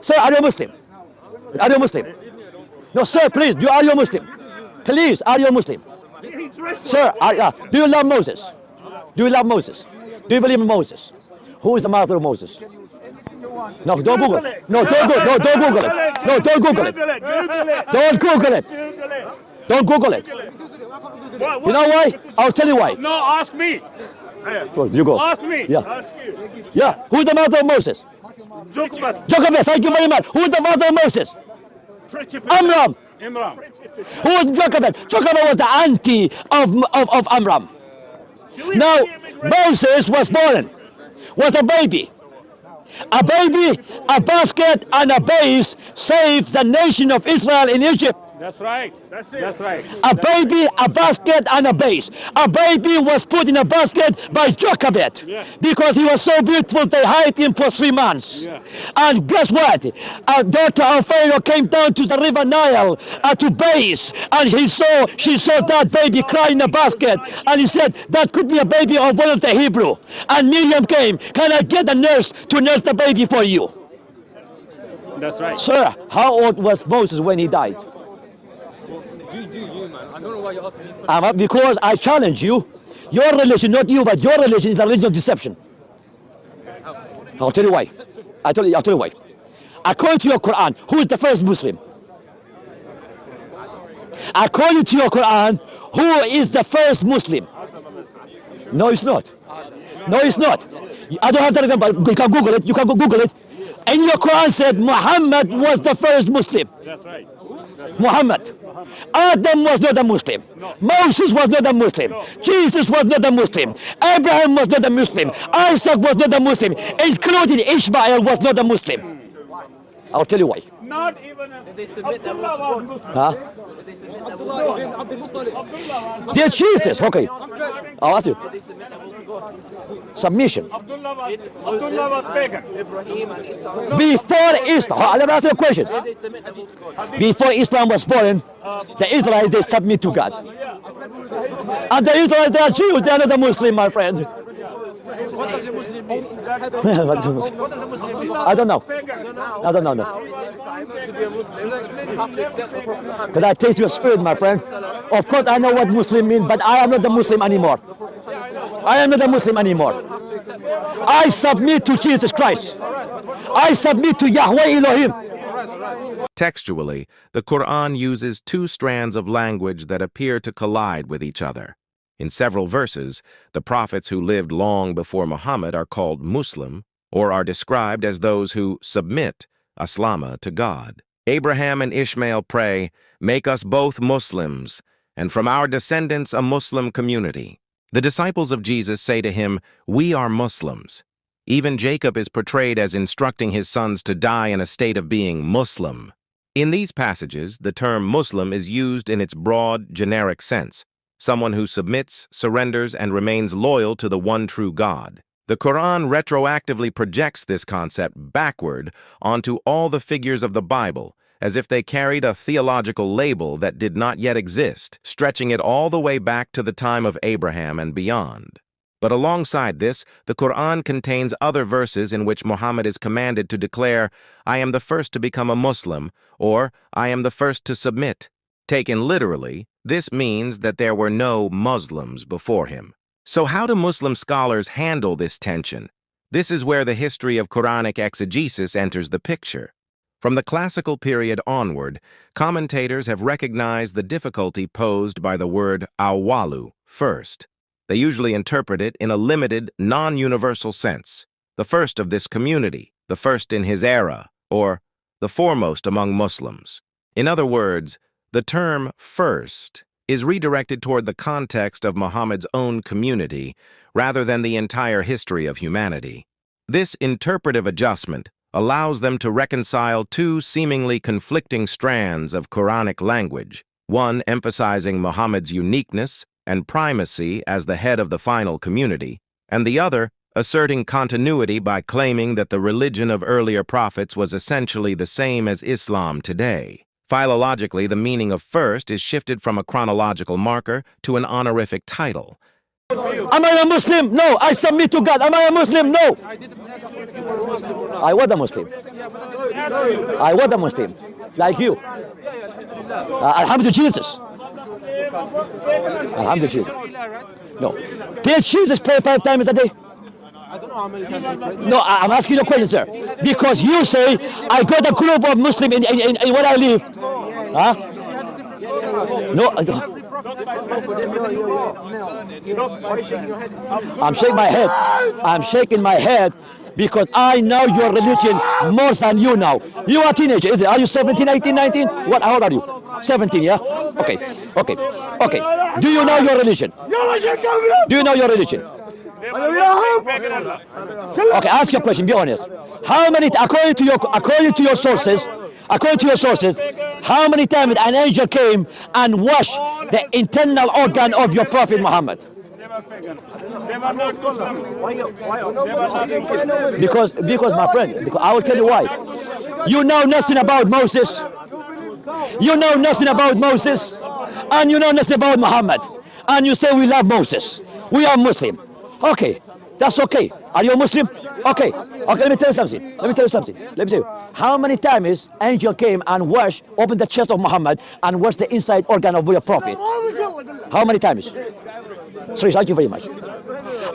Sir, are you a Muslim? Are you a Muslim? No, sir, please, are you a Muslim? Please, are you a Muslim? Sir, do you love Moses? Do you love Moses? Do you believe in Moses? Who is the mother of Moses? No, don't Google it. No, don't Google it. No, don't Google it. Don't Google it. Don't Google it. You know why? I'll tell you why. No, ask me. You go. Ask me. Yeah. Yeah. Who is the mother of Moses? Jochebed. Thank you very much. Who is the mother of Moses? Amram. Imran. Who was Jochebed? Jochebed was the auntie of Amram. Now, Moses was born, was a baby. A baby, a basket, and a base saved the nation of Israel in Egypt. That's right. That's it. That's right. A baby, a basket, and a base. A baby was put in a basket by Jochebed because he was so beautiful they hid him for 3 months. Yeah. And guess what? A daughter of Pharaoh came down to the river Nile to base, and she saw that baby cry in a basket, and he said that could be a baby of one of the Hebrew. And Miriam came, can I get a nurse to nurse the baby for you? That's right. Sir, how old was Moses when he died? You, man. I don't know why you're asking me. Because I challenge you. Your religion, not you, but your religion is a religion of deception. I'll tell you why. I'll tell you why. According to your Quran, who is the first Muslim? According to your Quran, who is the first Muslim? No, it's not. No, it's not. I don't have to remember. You can Google it. You can Google it. And your Quran said Muhammad was the first Muslim. That's right. Muhammad. Adam was not a Muslim. No. Moses was not a Muslim. No. Jesus was not a Muslim. Abraham was not a Muslim. Isaac was not a Muslim. Including Ishmael was not a Muslim. I'll tell you why. Not even Abdullah was Muslim. Huh? Abdullah Dear Jesus, okay. I'll ask you. Submission. Abdullah was pagan. Before Islam, let me ask you a question. Before Islam was born, the Israelites, they submit to God. And the Israelites, they are Jews, they are not a Muslim, my friend. What does a Muslim mean? What does a Muslim mean? I don't know. I don't know. No. Can I taste your spirit, my friend? Of course, I know what Muslim means, but I am not a Muslim anymore. I am not a Muslim anymore. I submit to Jesus Christ. I submit to Yahweh Elohim. Textually, the Quran uses 2 strands of language that appear to collide with each other. In several verses, the prophets who lived long before Muhammad are called Muslim, or are described as those who submit, aslama, to God. Abraham and Ishmael pray, "Make us both Muslims, and from our descendants a Muslim community." The disciples of Jesus say to him, "We are Muslims." Even Jacob is portrayed as instructing his sons to die in a state of being Muslim. In these passages, the term Muslim is used in its broad, generic sense, someone who submits, surrenders, and remains loyal to the one true God. The Quran retroactively projects this concept backward onto all the figures of the Bible, as if they carried a theological label that did not yet exist, stretching it all the way back to the time of Abraham and beyond. But alongside this, the Quran contains other verses in which Muhammad is commanded to declare, "I am the first to become a Muslim," or "I am the first to submit." Taken literally, this means that there were no Muslims before him. So how do Muslim scholars handle this tension? This is where the history of Quranic exegesis enters the picture. From the classical period onward, commentators have recognized the difficulty posed by the word awalu, first. They usually interpret it in a limited, non-universal sense. The first of this community, the first in his era, or the foremost among Muslims. In other words, the term first is redirected toward the context of Muhammad's own community rather than the entire history of humanity. This interpretive adjustment allows them to reconcile 2 seemingly conflicting strands of Quranic language, one emphasizing Muhammad's uniqueness and primacy as the head of the final community, and the other asserting continuity by claiming that the religion of earlier prophets was essentially the same as Islam today. Philologically, the meaning of first is shifted from a chronological marker to an honorific title. Am I a Muslim? No. I submit to God. Am I a Muslim? No. I didn't ask you if you were a Muslim or not. I was a Muslim. Yeah, but I didn't ask you. I was a Muslim. Like you. Alhamdulillah Jesus. Alhamdulillah Jesus. No. Did Jesus pray 5 times a day? I don't know how many times you prayed. No, I'm asking you a question, sir. Because you say, I got a group of Muslims in where I live. Huh? No, I don't. I'm shaking my head. I'm shaking my head because I know your religion more than you now. You are a teenager, is it? Are you 17, 18, 19? What? How old are you? 17, yeah? Okay, okay, okay. Do you know your religion? Do you know your religion? Okay, ask your question, be honest. How many, according to your sources, how many times an angel came and washed the internal organ of your Prophet Muhammad? Because my friend, because I will tell you why. You know nothing about Moses. You know nothing about Moses. And you know nothing about Muhammad. And you say we love Moses. We are Muslim. Okay, that's okay. Are you a Muslim? Okay, let me tell you something. Let me tell you. How many times angel came and opened the chest of Muhammad and washed the inside organ of your prophet? How many times? 3, thank you very much.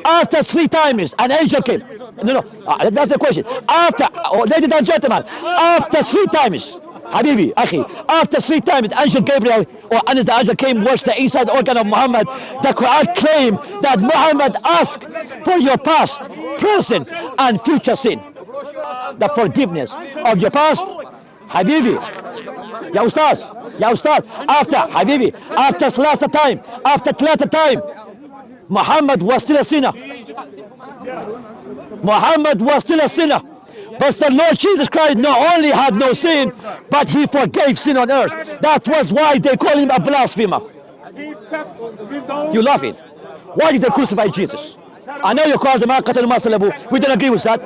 After 3 times an angel came. No, that's the question. Ladies and gentlemen, after 3 times, Habibi, Akhi, after 3 times angel Gabriel or the angel came washed the inside organ of Muhammad, the Quran claimed that Muhammad asked for your past, present and future sin. The forgiveness of your past, Habibi. Ya Ustaz, after last time, Muhammad was still a sinner. But the Lord Jesus Christ not only had no sin, but he forgave sin on earth. That was why they call him a blasphemer. You laughing? Why did they crucify Jesus? I know you call them we don't agree with that.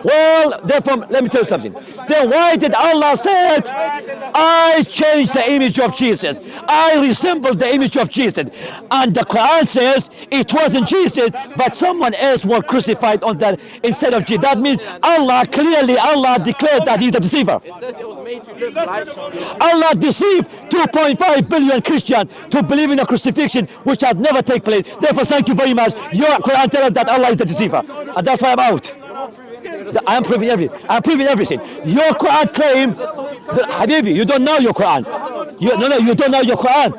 Well, therefore, let me tell you something. Then why did Allah say it? I changed the image of Jesus. I resembled the image of Jesus. And the Quran says it wasn't Jesus, but someone else was crucified on that instead of Jesus. That means Allah declared that he's a deceiver. Allah deceived 2.5 billion Christians to believe in a crucifixion which has never taken place. Therefore, thank you very much. Your Quran tells us that Allah is the deceiver. And that's why I'm out. I'm proving everything. Your Quran claimed that, Habibi, you don't know your Quran. You don't know your Quran.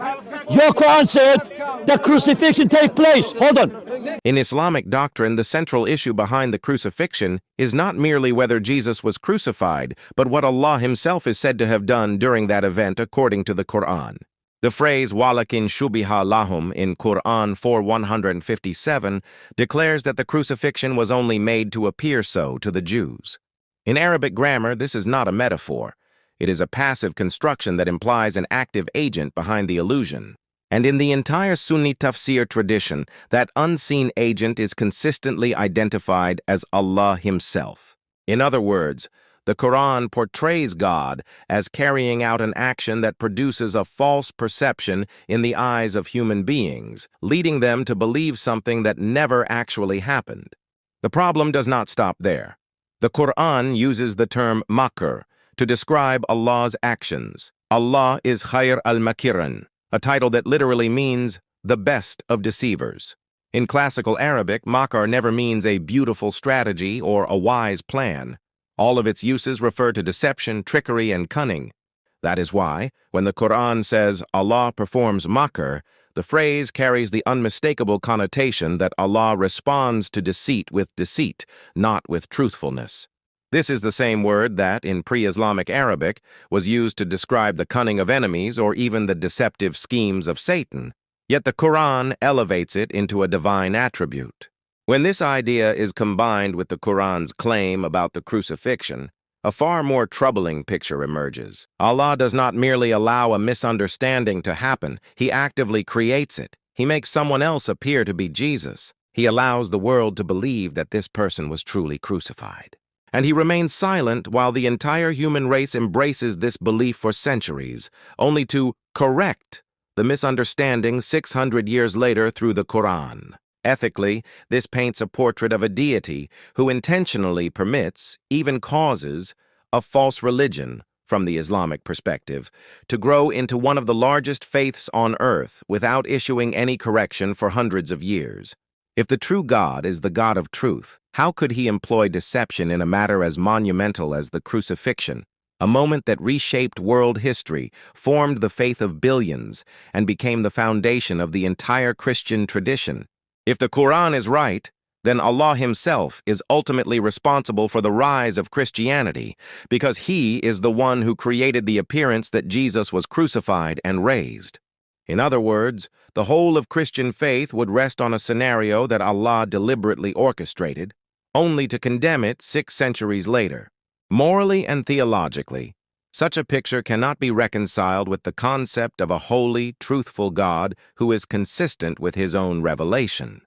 Your Quran said the crucifixion take place. Hold on. In Islamic doctrine, the central issue behind the crucifixion is not merely whether Jesus was crucified, but what Allah himself is said to have done during that event according to the Quran. The phrase walakin shubiha lahum in Quran 4:157 declares that the crucifixion was only made to appear so to the Jews. In Arabic grammar, this is not a metaphor. It is a passive construction that implies an active agent behind the illusion. And in the entire Sunni tafsir tradition, that unseen agent is consistently identified as Allah himself. In other words, the Quran portrays God as carrying out an action that produces a false perception in the eyes of human beings, leading them to believe something that never actually happened. The problem does not stop there. The Quran uses the term makr to describe Allah's actions. Allah is Khair al-Makirin, a title that literally means the best of deceivers. In classical Arabic, makr never means a beautiful strategy or a wise plan. All of its uses refer to deception, trickery, and cunning. That is why, when the Quran says Allah performs makr, the phrase carries the unmistakable connotation that Allah responds to deceit with deceit, not with truthfulness. This is the same word that, in pre-Islamic Arabic, was used to describe the cunning of enemies or even the deceptive schemes of Satan. Yet the Quran elevates it into a divine attribute. When this idea is combined with the Quran's claim about the crucifixion, a far more troubling picture emerges. Allah does not merely allow a misunderstanding to happen, He actively creates it. He makes someone else appear to be Jesus. He allows the world to believe that this person was truly crucified. And He remains silent while the entire human race embraces this belief for centuries, only to correct the misunderstanding 600 years later through the Quran. Ethically, this paints a portrait of a deity who intentionally permits, even causes, a false religion, from the Islamic perspective, to grow into one of the largest faiths on earth without issuing any correction for hundreds of years. If the true God is the God of truth, how could he employ deception in a matter as monumental as the crucifixion, a moment that reshaped world history, formed the faith of billions, and became the foundation of the entire Christian tradition? If the Quran is right, then Allah himself is ultimately responsible for the rise of Christianity, because he is the one who created the appearance that Jesus was crucified and raised. In other words, the whole of Christian faith would rest on a scenario that Allah deliberately orchestrated, only to condemn it 6 centuries later. Morally and theologically, such a picture cannot be reconciled with the concept of a holy, truthful God who is consistent with his own revelation.